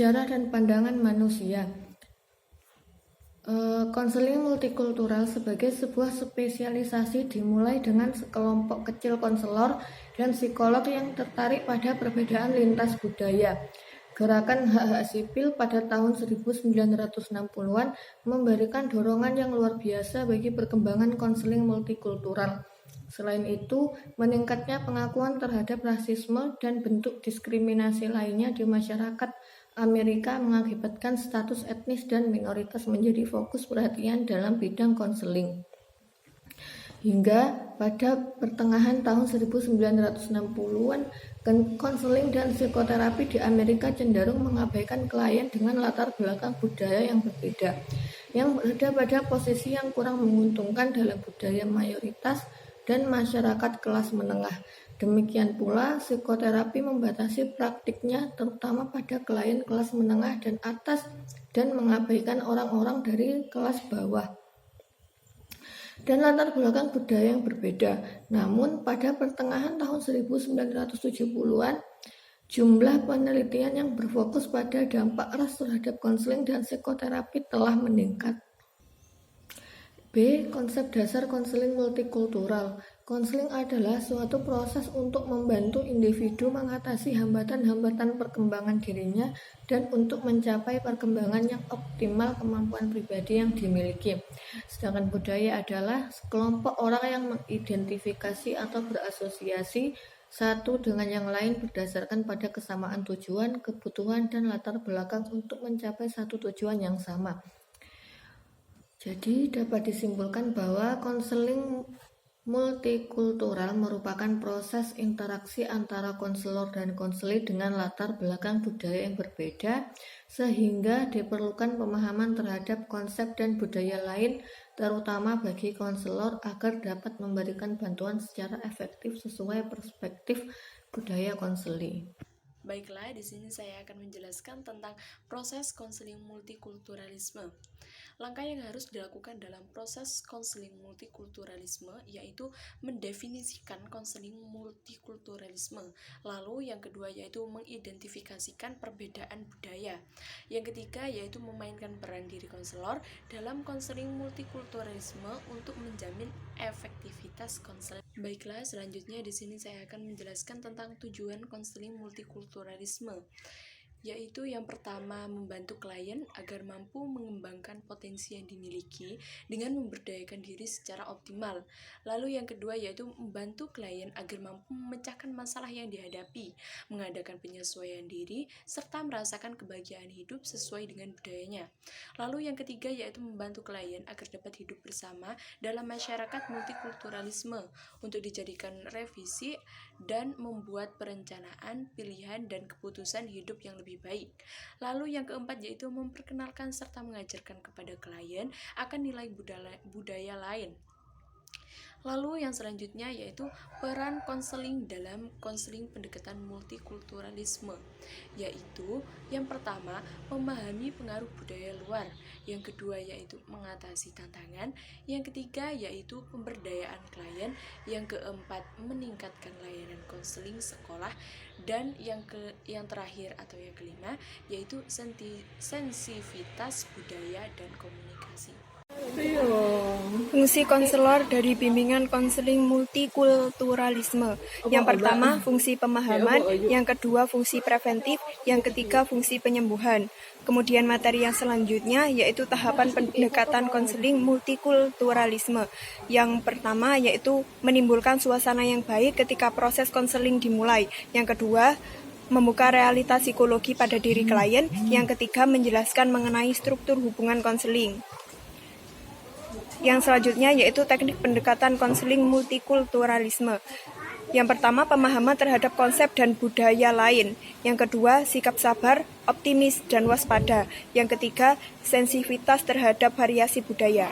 sejarah dan pandangan manusia. Konseling multikultural sebagai sebuah spesialisasi dimulai dengan sekelompok kecil konselor dan psikolog yang tertarik pada perbedaan lintas budaya. Gerakan hak-hak sipil pada tahun 1960-an memberikan dorongan yang luar biasa bagi perkembangan konseling multikultural. Selain itu, meningkatnya pengakuan terhadap rasisme dan bentuk diskriminasi lainnya di masyarakat Amerika mengakibatkan status etnis dan minoritas menjadi fokus perhatian dalam bidang konseling. Hingga pada pertengahan tahun 1960-an, konseling dan psikoterapi di Amerika cenderung mengabaikan klien dengan latar belakang budaya yang berbeda, yang berada pada posisi yang kurang menguntungkan dalam budaya mayoritas dan masyarakat kelas menengah. Demikian pula, psikoterapi membatasi praktiknya terutama pada klien kelas menengah dan atas dan mengabaikan orang-orang dari kelas bawah dan latar belakang budaya yang berbeda. Namun, pada pertengahan tahun 1970-an, jumlah penelitian yang berfokus pada dampak ras terhadap konseling dan psikoterapi telah meningkat. B. Konsep dasar konseling multikultural. Konseling adalah suatu proses untuk membantu individu mengatasi hambatan-hambatan perkembangan dirinya dan untuk mencapai perkembangan yang optimal kemampuan pribadi yang dimiliki. Sedangkan budaya adalah sekelompok orang yang mengidentifikasi atau berasosiasi satu dengan yang lain berdasarkan pada kesamaan tujuan, kebutuhan, dan latar belakang untuk mencapai satu tujuan yang sama. Jadi dapat disimpulkan bahwa konseling multikultural merupakan proses interaksi antara konselor dan konseli dengan latar belakang budaya yang berbeda, sehingga diperlukan pemahaman terhadap konsep dan budaya lain, terutama bagi konselor agar dapat memberikan bantuan secara efektif sesuai perspektif budaya konseli. Baiklah, di sini saya akan menjelaskan tentang proses konseling multikulturalisme. Langkah yang harus dilakukan dalam proses konseling multikulturalisme yaitu mendefinisikan konseling multikulturalisme. Lalu yang kedua yaitu mengidentifikasikan perbedaan budaya. Yang ketiga yaitu memainkan peran diri konselor dalam konseling multikulturalisme untuk menjamin efektivitas konseling. Baiklah, selanjutnya di sini saya akan menjelaskan tentang tujuan konseling multikulturalisme, yaitu yang pertama membantu klien agar mampu mengembangkan potensi yang dimiliki dengan memberdayakan diri secara optimal. Lalu yang kedua yaitu membantu klien agar mampu memecahkan masalah yang dihadapi, mengadakan penyesuaian diri, serta merasakan kebahagiaan hidup sesuai dengan budayanya. Lalu yang ketiga yaitu membantu klien agar dapat hidup bersama dalam masyarakat multikulturalisme untuk dijadikan revisi dan membuat perencanaan, pilihan, dan keputusan hidup yang lebih baik. Lalu yang keempat yaitu memperkenalkan serta mengajarkan kepada klien akan nilai budaya lain. Lalu yang selanjutnya yaitu peran konseling dalam konseling pendekatan multikulturalisme, yaitu yang pertama memahami pengaruh budaya luar, yang kedua yaitu mengatasi tantangan, yang ketiga yaitu pemberdayaan klien, yang keempat meningkatkan layanan konseling sekolah, dan yang terakhir atau yang kelima yaitu sensitivitas budaya dan komunikasi. Fungsi konselor dari bimbingan konseling multikulturalisme. Yang pertama, fungsi pemahaman, yang kedua, fungsi preventif, yang ketiga, fungsi penyembuhan. Kemudian materi yang selanjutnya yaitu tahapan pendekatan konseling multikulturalisme. Yang pertama yaitu menimbulkan suasana yang baik ketika proses konseling dimulai. Yang kedua, membuka realitas psikologi pada diri klien. Yang ketiga, menjelaskan mengenai struktur hubungan konseling. Yang selanjutnya yaitu teknik pendekatan konseling multikulturalisme. Yang pertama, pemahaman terhadap konsep dan budaya lain. Yang kedua, sikap sabar, optimis, dan waspada. Yang ketiga, sensitivitas terhadap variasi budaya.